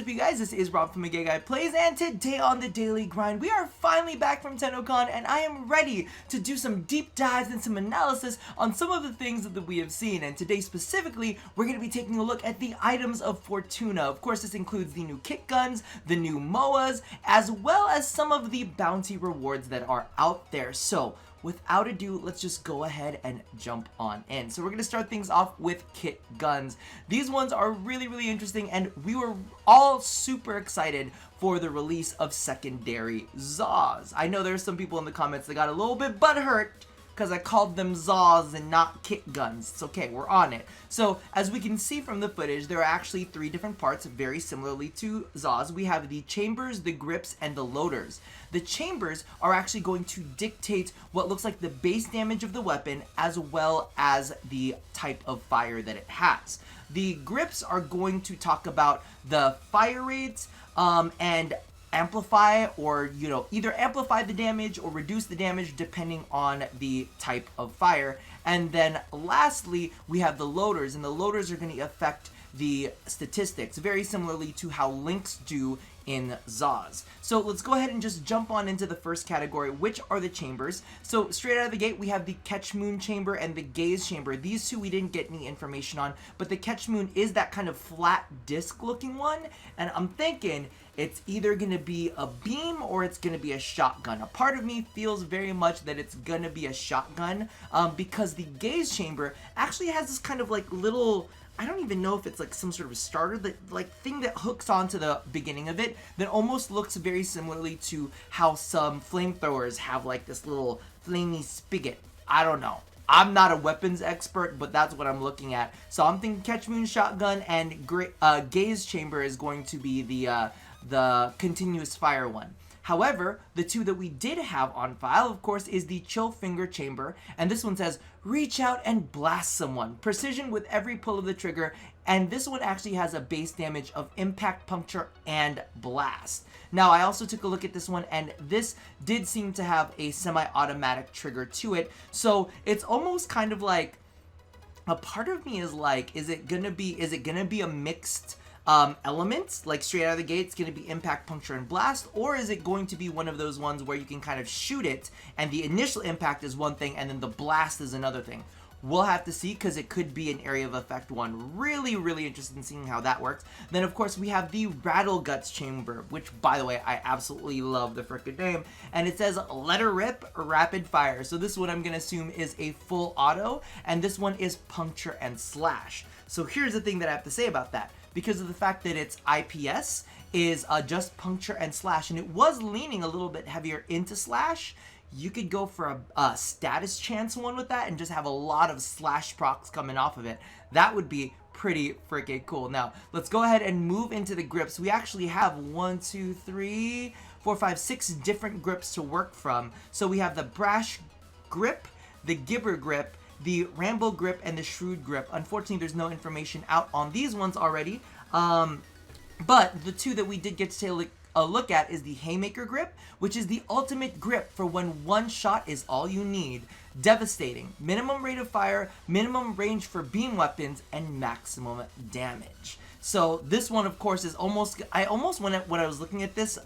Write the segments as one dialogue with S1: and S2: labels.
S1: up, you guys? This is Rob from A Gay Guy Plays, and today on The Daily Grind, we are finally back from TennoCon, and I am ready to do some deep dives and some analysis on some of the things that we have seen. And today specifically, we're going to be taking a look at the items of Fortuna. Of course, this includes the new Kitguns, the new Moas, as well as some of the bounty rewards that are out there. So, without ado, let's just go ahead and jump on in. So we're going to start things off with Kitguns. These ones are really interesting, and we were all super excited for the release of secondary Zaws. I know there's some people in the comments that got a little bit butthurt because I called them Zaws and not Kitguns. It's okay, we're on it. So, as we can see from the footage, there are actually 3 different parts very similarly to Zaws. We have the chambers, the grips, and the loaders. The chambers are actually going to dictate what looks like the base damage of the weapon as well as the type of fire that it has. The grips are going to talk about the fire rates and amplify, or either amplify the damage or reduce the damage depending on the type of fire. And then lastly, we have the loaders, and the loaders are going to affect the statistics very similarly to how links do in Zaws. So let's go ahead and just jump on into the first category, which are the chambers. So straight out of the gate, we have the Catch Moon chamber and the Gaze chamber. These two we didn't get any information on, but the Catch Moon is that kind of flat disc looking one, and I'm thinking it's either going to be a beam or it's going to be a shotgun. A part of me feels very much that it's going to be a shotgun because the Gaze chamber actually has this kind of like little, I don't even know if it's like some sort of starter, that like thing that hooks onto the beginning of it that almost looks very similarly to how some flamethrowers have like this little flamey spigot. I don't know. I'm not a weapons expert, but that's what I'm looking at. So I'm thinking Catch Moon shotgun, and Gaze chamber is going to be the continuous fire one. However, the two that we did have on file, of course, is the Chill Finger chamber, and this one says, reach out and blast someone. Precision with every pull of the trigger, and this one actually has a base damage of impact, puncture, and blast. Now, I also took a look at this one, and this did seem to have a semi-automatic trigger to it, so it's almost kind of like, a part of me is like, is it gonna be a mixed elements, like straight out of the gate it's going to be impact, puncture, and blast, or is it going to be one of those ones where you can kind of shoot it and the initial impact is one thing and then the blast is another thing? We'll have to see, because it could be an area of effect one. Really interested in seeing how that works. Then of course we have the Rattle Guts chamber, which by the way I absolutely love the frickin' name, and it says let her rip, rapid fire. So this one I'm gonna assume is a full auto, and this one is puncture and slash. So here's the thing that I have to say about that. Because of the fact that it's IPS, is just puncture and slash, and it was leaning a little bit heavier into slash, you could go for a status chance one with that and just have a lot of slash procs coming off of it. That would be pretty freaking cool. Now, let's go ahead and move into the grips. We actually have 1, 2, 3, 4, 5, 6 different grips to work from. So we have the Brash grip, the Gibber grip, the Ramble grip, and the Shrewd grip. Unfortunately, there's no information out on these ones already, but the two that we did get to take a look at is the Haymaker grip, which is the ultimate grip for when one shot is all you need. Devastating, minimum rate of fire, minimum range for beam weapons, and maximum damage. So this one, of course, is almost, when I was looking at this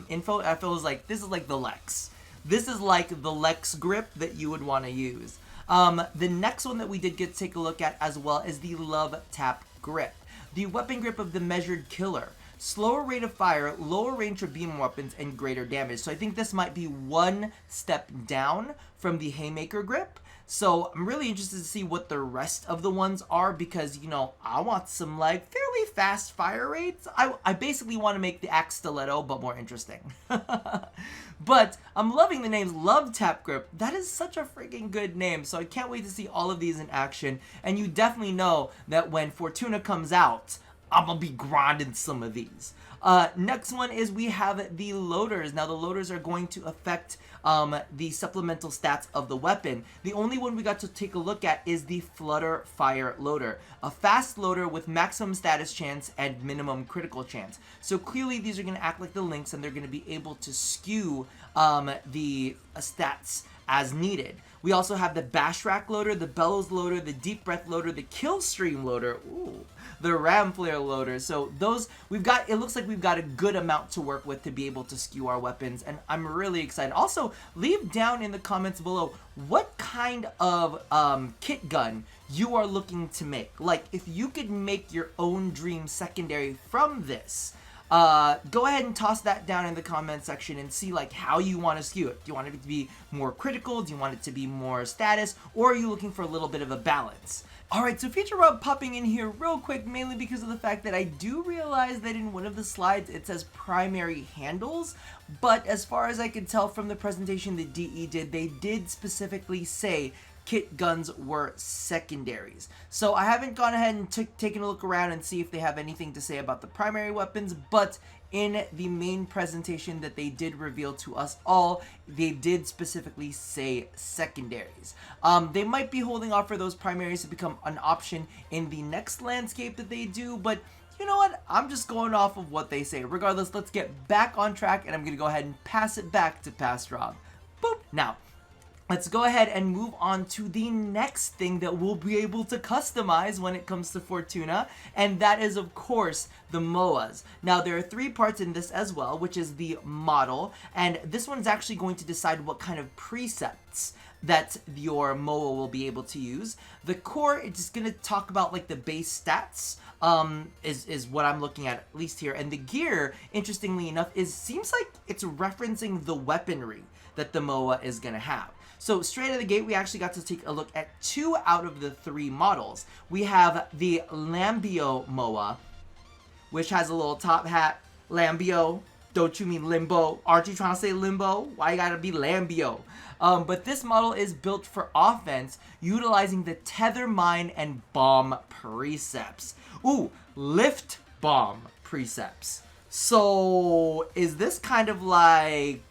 S1: info, I felt like this is like the Lex. This is like the Lex grip that you would want to use. The next one that we did get to take a look at as well is the Love Tap grip. The weapon grip of the Measured Killer. Slower rate of fire, lower range for beam weapons, and greater damage. So I think this might be one step down from the Haymaker grip. So I'm really interested to see what the rest of the ones are, because, I want some like fairly fast fire rates. I basically want to make the Axe Stiletto, but more interesting. But I'm loving the names Love Tap Grip. That is such a freaking good name. So I can't wait to see all of these in action. And you definitely know that when Fortuna comes out, I'm gonna be grinding some of these. Next one is we have the loaders. Now the loaders are going to affect the supplemental stats of the weapon. The only one we got to take a look at is the Flutter Fire loader. A fast loader with maximum status chance and minimum critical chance. So clearly these are going to act like the links, and they're going to be able to skew the stats as needed. We also have the bash rack loader, the bellows loader, the deep breath loader, the kill stream loader, ooh, the ram flare loader. So those, it looks like we've got a good amount to work with to be able to skew our weapons, and I'm really excited. Also, leave down in the comments below what kind of kit gun you are looking to make. Like, if you could make your own dream secondary from this, go ahead and toss that down in the comment section and see like how you want to skew it. Do you want it to be more critical? Do you want it to be more status? Or are you looking for a little bit of a balance? Alright, so Feature Rob popping in here real quick, mainly because of the fact that I do realize that in one of the slides it says primary handles, but as far as I could tell from the presentation that DE did, they did specifically say kit guns were secondaries. So I haven't gone ahead and taken a look around and see if they have anything to say about the primary weapons, but in the main presentation that they did reveal to us all, they did specifically say secondaries. They might be holding off for those primaries to become an option in the next landscape that they do, but you know what? I'm just going off of what they say. Regardless, let's get back on track, and I'm going to go ahead and pass it back to Past Rob. Boop! Now, let's go ahead and move on to the next thing that we'll be able to customize when it comes to Fortuna, and that is, of course, the Moas. Now, there are 3 parts in this as well, which is the model, and this one's actually going to decide what kind of precepts that your Moa will be able to use. The core is just going to talk about like the base stats, is what I'm looking at least here, and the gear, interestingly enough, seems like it's referencing the weaponry that the Moa is going to have. So straight out of the gate, we actually got to take a look at 2 out of the 3 models. We have the LMAO Moa, which has a little top hat. LMAO, don't you mean limbo? Aren't you trying to say limbo? Why you gotta be LMAO? But this model is built for offense, utilizing the tether, mine, and bomb precepts. Ooh, lift bomb precepts. So is this kind of like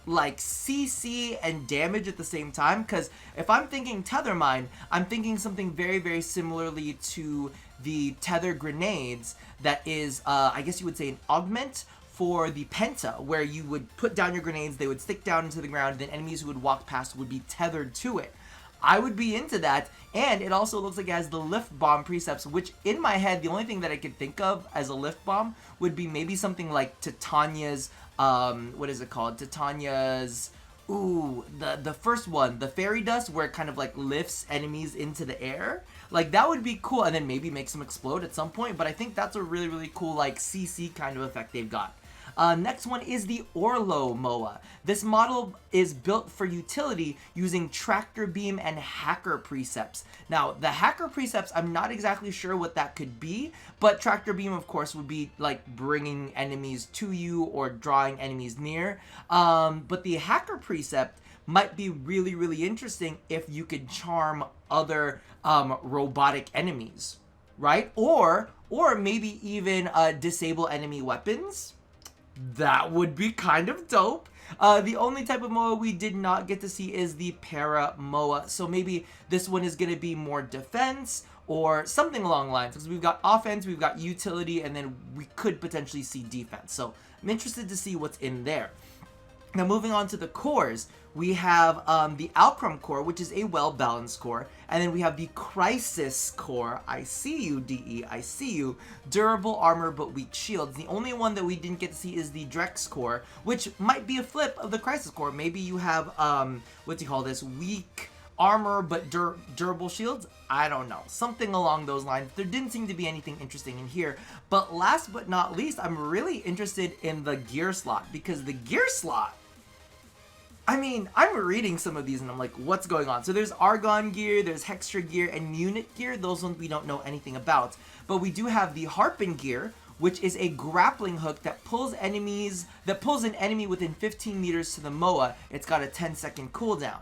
S1: CC and damage at the same time? Because if I'm thinking tether mine, I'm thinking something very, very similarly to the tether grenades that is, I guess you would say, an augment for the Penta, where you would put down your grenades, they would stick down into the ground, and then enemies who would walk past would be tethered to it. I would be into that, and it also looks like it has the lift bomb precepts, which in my head, the only thing that I could think of as a lift bomb would be maybe something like Titania's, what is it called? Titania's, ooh, the first one, the fairy dust, where it kind of like lifts enemies into the air. Like, that would be cool, and then maybe makes them explode at some point, but I think that's a really, really cool, like, CC kind of effect they've got. Next one is the Holo Moa. This model is built for utility using tractor beam and hacker precepts. Now, the hacker precepts, I'm not exactly sure what that could be, but tractor beam, of course, would be like bringing enemies to you or drawing enemies near. But the hacker precept might be really, really interesting if you could charm other robotic enemies, right? Or maybe even disable enemy weapons. That would be kind of dope. The only type of Moa we did not get to see is the Para Moa. So maybe this one is going to be more defense or something along the lines. Because we've got offense, we've got utility, and then we could potentially see defense. So I'm interested to see what's in there. Now, moving on to the cores, we have the Alcrum core, which is a well-balanced core, and then we have the Crisis core. I see you, DE, I see you. Durable armor, but weak shields. The only one that we didn't get to see is the Drex core, which might be a flip of the Crisis core. Maybe you have, what do you call this, weak armor, but durable shields? I don't know. Something along those lines. There didn't seem to be anything interesting in here. But last but not least, I'm really interested in the gear slot, because the gear slot, I mean, I'm reading some of these and I'm like, what's going on? So there's Argon gear, there's Hextra gear, and Unit gear. Those ones we don't know anything about. But we do have the Harpin gear, which is a grappling hook that pulls an enemy within 15 meters to the Moa. It's got a 10-second cooldown.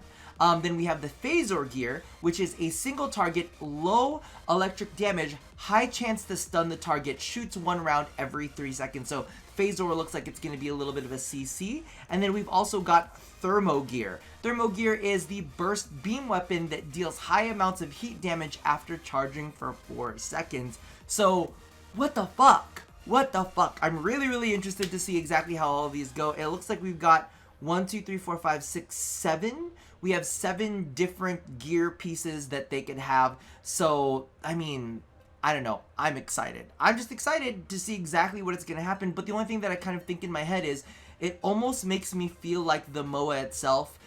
S1: Then we have the Phasor gear, which is a single target, low electric damage, high chance to stun the target, shoots 1 round every 3 seconds. So Phasor looks like it's going to be a little bit of a CC. And then we've also got Thermo gear. Thermo gear is the burst beam weapon that deals high amounts of heat damage after charging for 4 seconds. So what the fuck? What the fuck? I'm really, really interested to see exactly how all of these go. It looks like we've got 1, 2, 3, 4, 5, 6, 7. We have 7 different gear pieces that they could have. So, I mean, I don't know. I'm excited. I'm just excited to see exactly what it's going to happen. But the only thing that I kind of think in my head is it almost makes me feel like the Moa itself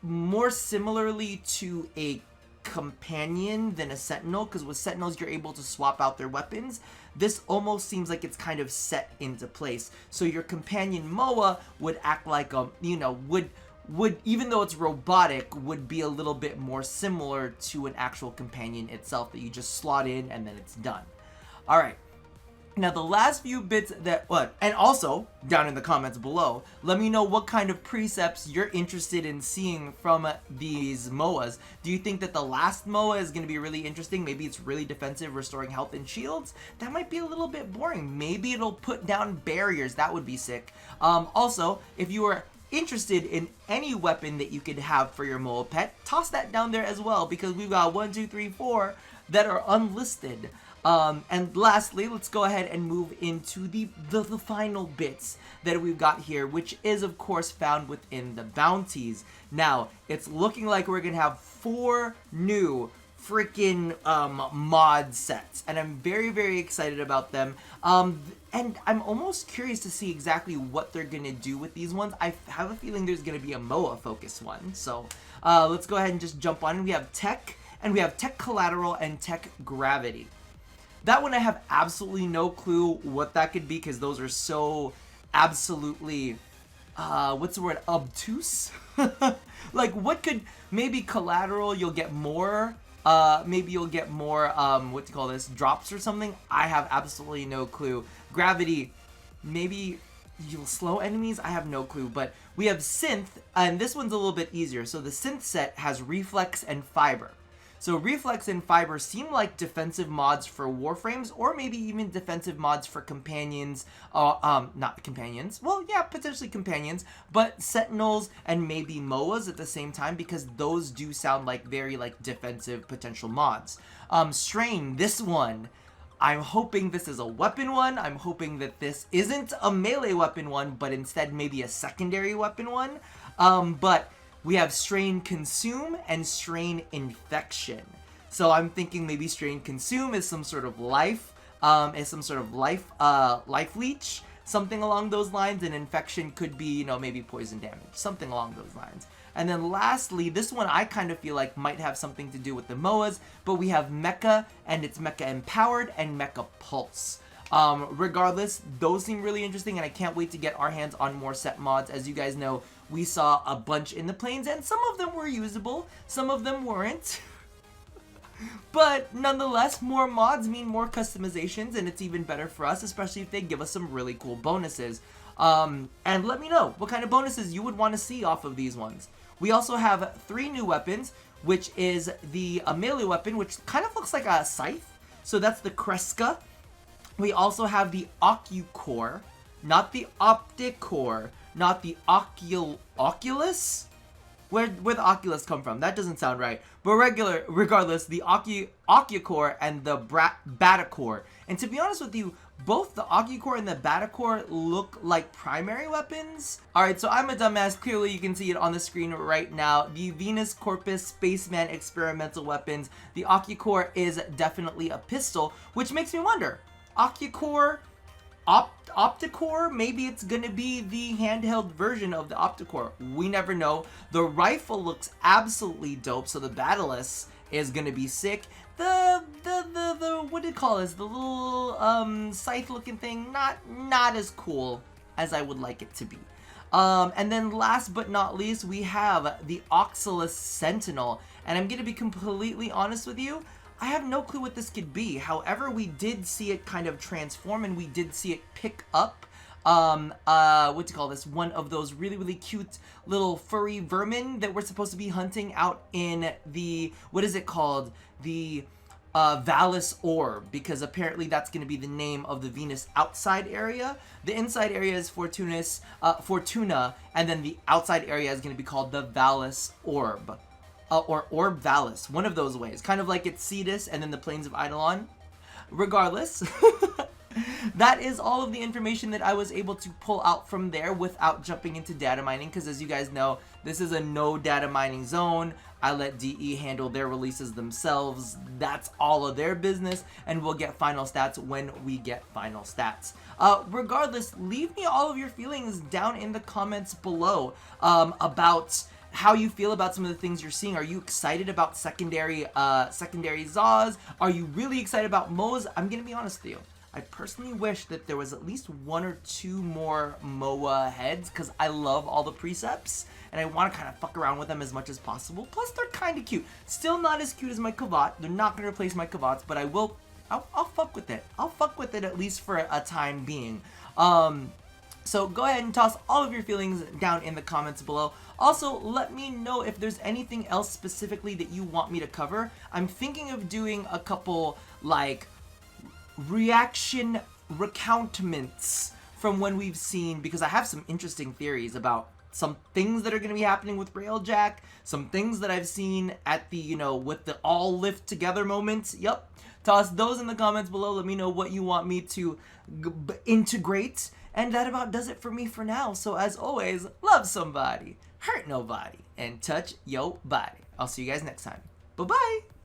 S1: more similarly to a companion than a sentinel, because with sentinels you're able to swap out their weapons. This almost seems like it's kind of set into place. So your companion Moa would act like a, you know, would even though it's robotic, would be a little bit more similar to an actual companion itself that you just slot in and then it's done. All right. Now the last few bits and also down in the comments below, let me know what kind of precepts you're interested in seeing from these Moas. Do you think that the last Moa is going to be really interesting? Maybe it's really defensive, restoring health and shields. That might be a little bit boring. Maybe it'll put down barriers. That would be sick. Also, if you are interested in any weapon that you could have for your Moa pet, toss that down there as well, because we've got 1, 2, 3, 4 that are unlisted. And lastly, let's go ahead and move into the final bits that we've got here, which is of course found within the bounties. Now, it's looking like we're gonna have 4 new freaking mod sets, and I'm very, very excited about them. And I'm almost curious to see exactly what they're gonna do with these ones. I have a feeling there's gonna be a Moa focused one. So let's go ahead and just jump on. We have tech, and we have tech collateral and tech gravity. That one I have absolutely no clue what that could be, because those are so absolutely, what's the word, obtuse? Like, what could, maybe collateral, you'll get more, maybe you'll get more, what do you call this, drops or something? I have absolutely no clue. Gravity, maybe you'll slow enemies? I have no clue, but we have synth, and this one's a little bit easier. So the synth set has reflex and fiber. So Reflex and Fiber seem like defensive mods for Warframes, or maybe even defensive mods for companions, not companions, well, yeah, potentially companions, but Sentinels and maybe Moas at the same time, because those do sound like very, like, defensive potential mods. Strain, this one, I'm hoping this is a weapon one. I'm hoping that this isn't a melee weapon one, but instead maybe a secondary weapon one. But we have Strain Consume and Strain Infection. So I'm thinking maybe Strain Consume is some sort of life leech, something along those lines, and Infection could be, you know, maybe poison damage, something along those lines. And then lastly, this one I kind of feel like might have something to do with the Moas, but we have Mecha, and it's Mecha Empowered and Mecha Pulse. Regardless, those seem really interesting, and I can't wait to get our hands on more set mods. As you guys know, we saw a bunch in the plains, and some of them were usable, some of them weren't. But nonetheless, more mods mean more customizations, and it's even better for us, especially if they give us some really cool bonuses. And let me know what kind of bonuses you would want to see off of these ones. We also have 3 new weapons, which is the melee weapon, which kind of looks like a scythe. So that's the Kreska. We also have the Ocucore, not the Opticore, not the Oculus? Where'd the Oculus come from? That doesn't sound right. But regardless, the Ocucore and the Batacore. And to be honest with you, both the Ocucore and the Batacore look like primary weapons. Alright, so I'm a dumbass. Clearly, you can see it on the screen right now. The Venus Corpus Spaceman experimental weapons. The Ocucore is definitely a pistol, which makes me wonder. Ocucore, Opticore, maybe it's gonna be the handheld version of the Opticore. We never know. The rifle looks absolutely dope, so the Battleless is gonna be sick. The what do you call this? The little scythe looking thing, not as cool as I would like it to be. And then last but not least, we have the Oxalis Sentinel, and I'm gonna be completely honest with you, I have no clue what this could be. However, we did see it kind of transform, and we did see it pick up, what do you call this? One of those really, really cute little furry vermin that we're supposed to be hunting out in the, what is it called? The Valis Orb, because apparently that's going to be the name of the Venus outside area. The inside area is Fortuna, and then the outside area is going to be called the Valis Orb. Or Orb Valis, one of those ways. Kind of like it's Cetus and then the Plains of Eidolon. Regardless, That is all of the information that I was able to pull out from there without jumping into data mining, because as you guys know, this is a no data mining zone. I let DE handle their releases themselves. That's all of their business, and we'll get final stats when we get final stats. Regardless, leave me all of your feelings down in the comments below about how you feel about some of the things you're seeing. Are you excited about secondary Zaws? Are you really excited about Moas? I'm gonna be honest with you. I personally wish that there was at least 1 or 2 more Moa heads, because I love all the precepts and I want to kind of fuck around with them as much as possible. Plus, they're kind of cute. Still not as cute as my Kavat. They're not going to replace my Kavats, but I'll fuck with it. I'll fuck with it at least for a time being. So go ahead and toss all of your feelings down in the comments below. Also, let me know if there's anything else specifically that you want me to cover. I'm thinking of doing a couple, like, reaction recountaments from when we've seen, because I have some interesting theories about some things that are going to be happening with Railjack, some things that I've seen at the, you know, with the all lift together moments. Yep. Toss those in the comments below. Let me know what you want me to integrate. And that about does it for me for now. So as always, love somebody, hurt nobody, and touch your body. I'll see you guys next time. Bye-bye.